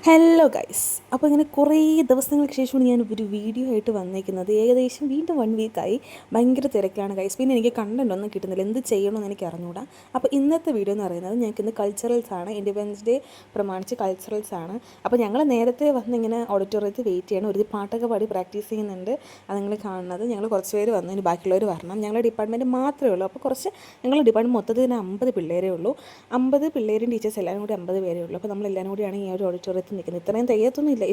Hello guys, അപ്പോൾ ഇങ്ങനെ കുറേ ദിവസങ്ങൾക്ക് ശേഷമാണ് ഞാൻ ഒരു വീഡിയോ ആയിട്ട് വന്നിരിക്കുന്നത്. ഏകദേശം വീണ്ടും 1 വീക്കായി. ഭയങ്കര തിരക്കാണ് ഗൈസ്. പിന്നെ എനിക്ക് കണ്ടന്റ് ഒന്നും കിട്ടുന്നില്ല, എന്ത് ചെയ്യണമെന്ന് എനിക്ക് അറിഞ്ഞൂടാ. അപ്പോൾ ഇന്നത്തെ വീഡിയോ എന്ന് പറയുന്നത് ഞങ്ങൾക്ക് ഇന്ന് കൾച്ചറൽസ് ആണ്, ഇൻഡിപെൻഡൻസ് ഡേ പ്രമാണിച്ച് കൾച്ചറൽസ് ആണ്. അപ്പോൾ ഞങ്ങൾ നേരത്തെ വന്ന് ഇങ്ങനെ ഓഡിറ്റോറിയത്തിൽ വെയിറ്റ് ചെയ്യണം. ഒരു പാട്ടൊക്കെ പാടി പ്രാക്ടീസ് ചെയ്യുന്നുണ്ട്, അത് നിങ്ങൾ കാണുന്നത്. ഞങ്ങൾ കുറച്ച് പേര് വന്നു, ഇനി ബാക്കിയുള്ളവർ വരണം. ഞങ്ങളുടെ ഡിപ്പാർട്ട്മെൻറ്റ് മാത്രമേ ഉള്ളൂ. അപ്പോൾ ഞങ്ങളുടെ ഡിപ്പാർട്ട്മെൻറ്റ് മൊത്തത്തിൽ തന്നെ 50 പിള്ളേരേ ഉള്ളൂ. 50 പിള്ളേരും ടീച്ചേഴ്സ് എല്ലാവരും കൂടി 50 പേരേ ഉള്ളൂ. അപ്പോൾ നമ്മളെല്ലാവരും കൂടിയാണ് ഈ ഒരു ഓഡിറ്റോറിയത്തിൽ നിൽക്കുന്നത്. ഇത്രയും തികയത്തൊന്നുമില്ല,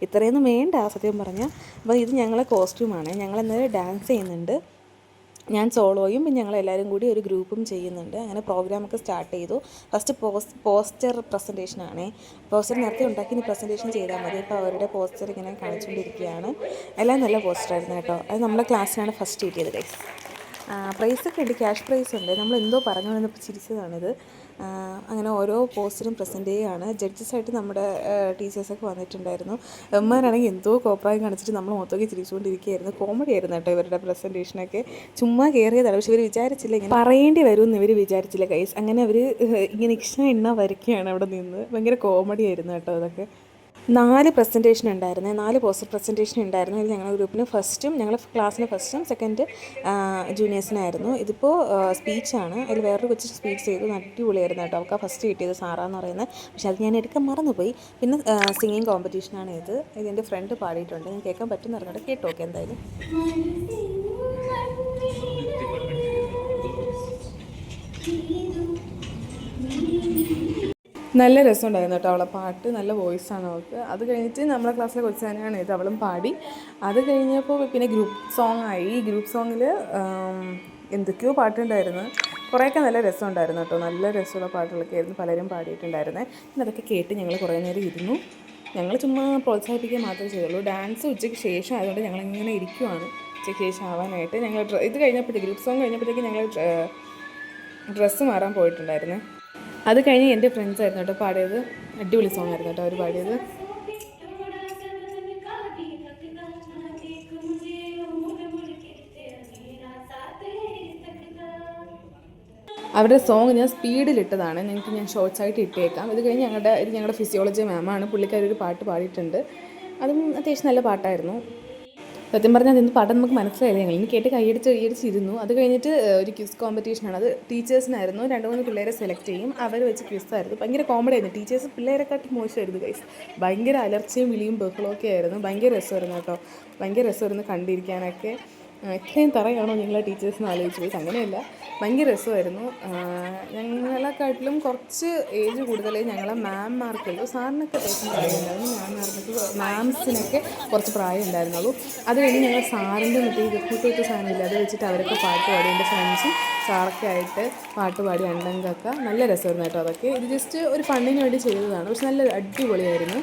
ഇത്രയൊന്നും വേണ്ട സത്യം പറഞ്ഞാൽ. അപ്പോൾ ഇത് ഞങ്ങളെ കോസ്റ്റ്യൂമാണ്. ഞങ്ങളെന്നാലും ഡാൻസ് ചെയ്യുന്നുണ്ട്. ഞാൻ സോളോയും പിന്നെ ഞങ്ങളെല്ലാവരും കൂടി ഒരു ഗ്രൂപ്പും ചെയ്യുന്നുണ്ട്. അങ്ങനെ പ്രോഗ്രാമൊക്കെ സ്റ്റാർട്ട് ചെയ്തു. First poster പ്രസൻറ്റേഷനാണ്. പോസ്റ്റർ നേരത്തെ ഉണ്ടാക്കി, ഇനി പ്രസൻറ്റേഷൻ ചെയ്താൽ മതി. അപ്പോൾ അവരുടെ പോസ്റ്റർ ഇങ്ങനെ കാണിച്ചുകൊണ്ടിരിക്കുകയാണ്. എല്ലാം നല്ല പോസ്റ്ററായിരുന്നു കേട്ടോ. അത് നമ്മുടെ ക്ലാസ്സിലാണ് ഫസ്റ്റ് കിട്ടിയത് ഗൈസ്. പ്രൈസൊക്കെ ഉണ്ട്, ക്യാഷ് പ്രൈസ് ഉണ്ട്. നമ്മൾ എന്തോ പറഞ്ഞു വന്നപ്പോൾ ചിരിച്ചതാണിത്. അങ്ങനെ ഓരോ പോസ്റ്ററും പ്രസൻറ്റ് ചെയ്യുകയാണ്. ജഡ്ജസായിട്ട് നമ്മുടെ ടീച്ചേഴ്സൊക്കെ വന്നിട്ടുണ്ടായിരുന്നു. അമ്മമാരാണെങ്കിൽ എന്തോ കോപ്രായം കാണിച്ചിട്ട് നമ്മൾ മൊത്തമൊക്കെ ചിരിച്ചുകൊണ്ടിരിക്കുകയായിരുന്നു. കോമഡി ആയിരുന്നു കേട്ടോ ഇവരുടെ പ്രസൻറ്റേഷനൊക്കെ. ചുമ്മാ കയറിയതാണ്, പക്ഷെ ഇവർ വിചാരിച്ചില്ല ഇങ്ങനെ പറയേണ്ടി വരുമെന്ന് ഇവർ വിചാരിച്ചില്ല ഗൈസ്. അങ്ങനെ അവർ ഇങ്ങനെ എണ്ണ വരയ്ക്കുകയാണ് അവിടെ നിന്ന്. ഭയങ്കര കോമഡി ആയിരുന്നു കേട്ടോ അതൊക്കെ. 4 പ്രസൻറ്റേഷൻ ഉണ്ടായിരുന്നു, 4 പോസ്റ്റർ പ്രസൻറ്റേഷൻ ഉണ്ടായിരുന്നു. ഇതിൽ ഞങ്ങളുടെ ഗ്രൂപ്പിന് ഫസ്റ്റും, ഞങ്ങളുടെ ക്ലാസ്സിന് ഫസ്റ്റും സെക്കൻഡ് ജൂനിയേഴ്സിനായിരുന്നു. ഇതിപ്പോൾ സ്പീച്ചാണ്. അതിൽ വേറൊരു കൊച്ചു സ്പീച്ച് ചെയ്തു, അടിപൊളിയായിരുന്നു കേട്ടോ. അവൾക്ക് ഫസ്റ്റ് കിട്ടിയത് സാറാന്ന് പറയുന്നത്, പക്ഷെ അത് ഞാൻ എടുക്കാൻ മറന്നുപോയി. പിന്നെ സിംഗിങ് കോമ്പറ്റീഷനാണ് ഇത്. ഇതെൻ്റെ ഫ്രണ്ട് പാടിയിട്ടുണ്ട്, ഞാൻ കേൾക്കാൻ പറ്റുമെന്ന് പറഞ്ഞിട്ട് കേട്ടോ ഓക്കെ എന്തായാലും. നല്ല രസമുണ്ടായിരുന്നു കേട്ടോ അവളെ പാട്ട്, നല്ല വോയിസാണ് അവൾക്ക്. അത് കഴിഞ്ഞിട്ട് നമ്മളെ ക്ലാസ്സിലെ കൊച്ചു തന്നെയാണ് ഇത്, അവളും പാടി. അത് കഴിഞ്ഞപ്പോൾ പിന്നെ ഗ്രൂപ്പ് സോങ് ആയി. ഈ ഗ്രൂപ്പ് സോങ്ങിൽ എന്തൊക്കെയോ പാട്ടുണ്ടായിരുന്നു. കുറേയൊക്കെ നല്ല രസമുണ്ടായിരുന്നു കേട്ടോ. നല്ല രസമുള്ള പാട്ടുകളൊക്കെ ആയിരുന്നു പലരും പാടിയിട്ടുണ്ടായിരുന്നത്. പിന്നെ അതൊക്കെ കേട്ട് ഞങ്ങൾ കുറേ നേരം ഇരുന്നു. ഞങ്ങൾ ചുമ്മാ പ്രോത്സാഹിപ്പിക്കുക മാത്രമേ ചെയ്യുള്ളൂ. ഡാൻസ് ഉച്ചയ്ക്ക് ശേഷം ആയതുകൊണ്ട് ഞങ്ങളിങ്ങനെ ഇരിക്കുവാണ് ഉച്ചയ്ക്ക് ശേഷം ആവാനായിട്ട്. ഞങ്ങൾ ഇത് കഴിഞ്ഞപ്പോഴത്തേക്ക് ഗ്രൂപ്പ് സോങ് കഴിഞ്ഞപ്പോഴത്തേക്ക് ഞങ്ങൾ ഡ്രസ്സ് മാറാൻ പോയിട്ടുണ്ടായിരുന്നു. അത് കഴിഞ്ഞ് എൻ്റെ ഫ്രണ്ട്സ് ആയിരുന്നു കേട്ടോ പാടിയത്. അടിപൊളി സോങ് ആയിരുന്നു കേട്ടോ അവർ പാടിയത്. അവരുടെ സോങ് ഞാൻ സ്പീഡിലിട്ടതാണ്, ഞാൻ ഷോർട്സ് ആയിട്ട് ഇട്ടേക്കാം. ഇത് കഴിഞ്ഞ് ഞങ്ങളുടെ ഫിസിയോളജി മാമാണ്, പുള്ളിക്കാരൊരു പാട്ട് പാടിയിട്ടുണ്ട്. അതും അത്യാവശ്യം നല്ല പാട്ടായിരുന്നു. സത്യം പറഞ്ഞാൽ അതിന് പാട്ട് നമുക്ക് മനസ്സിലായില്ല. ഞങ്ങൾ കേട്ട് കൈയടിച്ചിരുന്നു. അത് കഴിഞ്ഞിട്ട് ഒരു ക്വിസ് കോമ്പറ്റീഷനാണ്. അത് ടീച്ചേഴ്സിനായിരുന്നു. 2-3 പിള്ളേരെ സെലക്ട് ചെയ്യും, അവർ വെച്ച് ക്വിസായിരുന്നു. ഭയങ്കര കോമഡി ആയിരുന്നു. ടീച്ചേഴ്സ് പിള്ളേരെക്കാട്ടി മോശമായിരുന്നു ഗൈസ്. ഭയങ്കര അലർച്ചയും വിളിയും ബഹളമൊക്കെ ആയിരുന്നു. ഭയങ്കര രസമായിരുന്നു കേട്ടോ. ഭയങ്കര രസമായിരുന്നു കണ്ടിരിക്കാനൊക്കെ. ഇത്രയും തറയാണോ ഞങ്ങളെ ടീച്ചേഴ്സിന് ആലോചിച്ച് പോയി. അങ്ങനെയല്ല, ഭയങ്കര രസമായിരുന്നു. ഞങ്ങളെക്കാട്ടിലും കുറച്ച് ഏജ് കൂടുതലേ ഞങ്ങളെ മാംമാർക്കുള്ളൂ. സാറിനൊക്കെ അത്യാവശ്യം പ്രായമുണ്ടായിരുന്നു. മാംസിനൊക്കെ കുറച്ച് പ്രായം ഉണ്ടായിരുന്നുള്ളൂ. അത് കഴിഞ്ഞ് ഞങ്ങൾ സാറിൻ്റെ മറ്റേ സാധനമില്ല, അത് വെച്ചിട്ട് അവരൊക്കെ പാട്ട് പാടി. എൻ്റെ ഫ്രണ്ട്സും സാറൊക്കെ ആയിട്ട് പാട്ട് പാടി അണ്ടങ്കൊക്കെ നല്ല രസമായിരുന്നു കേട്ടോ. അതൊക്കെ ഇത് ജസ്റ്റ് ഒരു ഫണ്ണിന് വേണ്ടി ചെയ്തതാണ്, പക്ഷെ നല്ല അടിപൊളിയായിരുന്നു.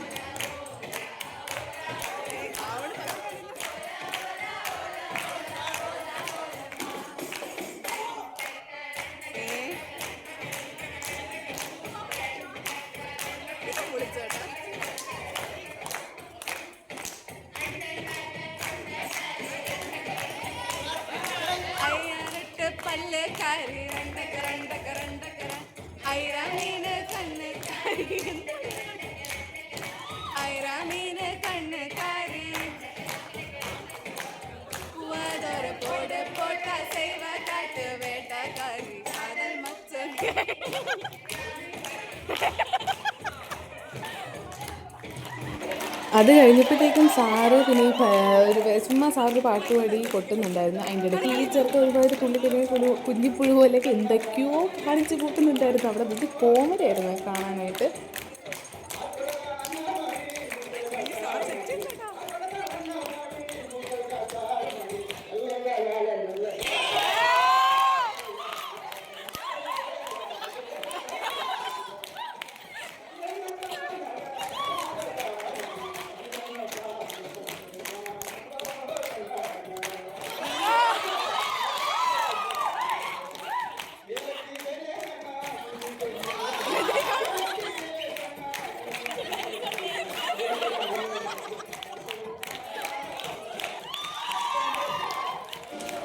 അത് കഴിഞ്ഞപ്പോഴത്തേക്കും സാറ് പിന്നെ ചുമ്മാ സാറ് പാട്ട് പാടി കൊട്ടുന്നുണ്ടായിരുന്നു. അതിൻ്റെ ഇടയ്ക്ക് ഈ ചെറുക്ക് ഒരുപാട് കുഞ്ഞിപ്പുഴു പോലെയൊക്കെ എന്തൊക്കെയോ കാണിച്ച് കൂട്ടുന്നുണ്ടായിരുന്നു അവിടെ. ഇത് കോമഡി ആയിരുന്നു കാണാനായിട്ട്.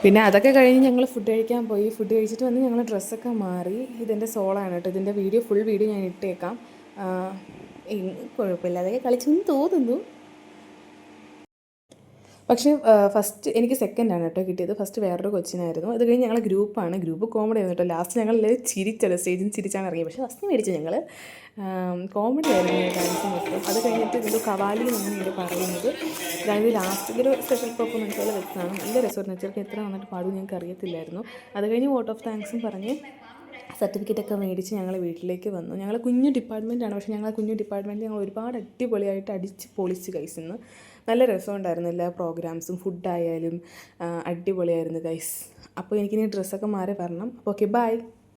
പിന്നെ അതൊക്കെ കഴിഞ്ഞ് ഞങ്ങൾ ഫുഡ് കഴിക്കാൻ പോയി. ഫുഡ് കഴിച്ചിട്ട് വന്ന് ഞങ്ങൾ ഡ്രസ്സൊക്കെ മാറി. ഇതെൻ്റെ സോളാണ് കേട്ടോ. ഇതിൻ്റെ ഫുൾ വീഡിയോ ഞാൻ ഇട്ടേക്കാം. കുഴപ്പമില്ലാതെ കളിച്ചെന്ന് തോന്നുന്നു. പക്ഷേ ഫസ്റ്റ് എനിക്ക് സെക്കൻഡാണ് കേട്ടോ കിട്ടിയത്. ഫസ്റ്റ് വേറൊരു കൊച്ചിനായിരുന്നു. അത് കഴിഞ്ഞ് ഞങ്ങൾ ഗ്രൂപ്പാണ്. ഗ്രൂപ്പ് കോമഡി ആയിരുന്നു കേട്ടോ. ലാസ്റ്റ് ഞങ്ങളെല്ലാവരും ചിരിച്ചത്, സ്റ്റേജിൽ നിന്ന് ചിരിച്ചാണ് ഇറങ്ങിയത്. പക്ഷേ ഫസ്റ്റ് മേടിച്ചു ഞങ്ങൾ. കോമഡി ആയിരുന്നു ഡാൻസ് മൊത്തം. അത് കഴിഞ്ഞിട്ട് എന്തോ കവാലി എന്നാണ് ഇവർ പറയുന്നത്. അതായത് ലാസ്റ്റിലൊരു സ്പെഷ്യൽ പെർഫോമൻസ് പോലെ വെച്ചതാണ്. നല്ല രസമായിരുന്നു. ചെറുക്ക് എത്ര നന്നായിട്ട് പാടും ഞങ്ങൾക്ക് അറിയത്തില്ലായിരുന്നു. അത് കഴിഞ്ഞ് വോട്ട് ഓഫ് താങ്ക്സും പറഞ്ഞ് സർട്ടിഫിക്കറ്റൊക്കെ മേടിച്ച് ഞങ്ങൾ വീട്ടിലേക്ക് വന്നു. ഞങ്ങൾ കുഞ്ഞു ഡിപ്പാർട്ട്മെൻറ്റാണ്. പക്ഷേ ഞങ്ങൾ കുഞ്ഞു ഡിപ്പാർട്ട്മെൻറ്റ് ഞങ്ങൾ ഒരുപാട് അടിപൊളിയായിട്ട് അടിച്ച് പൊളിച്ച് ഗൈസ്. ഇന്ന് നല്ല രസമുണ്ടായിരുന്നു എല്ലാ പ്രോഗ്രാംസും, ഫുഡായാലും അടിപൊളിയായിരുന്നു ഗൈസ്. അപ്പോൾ എനിക്കിനി ഡ്രസ്സൊക്കെ മാറി വരണം. അപ്പോൾ ഓക്കെ, ബൈ.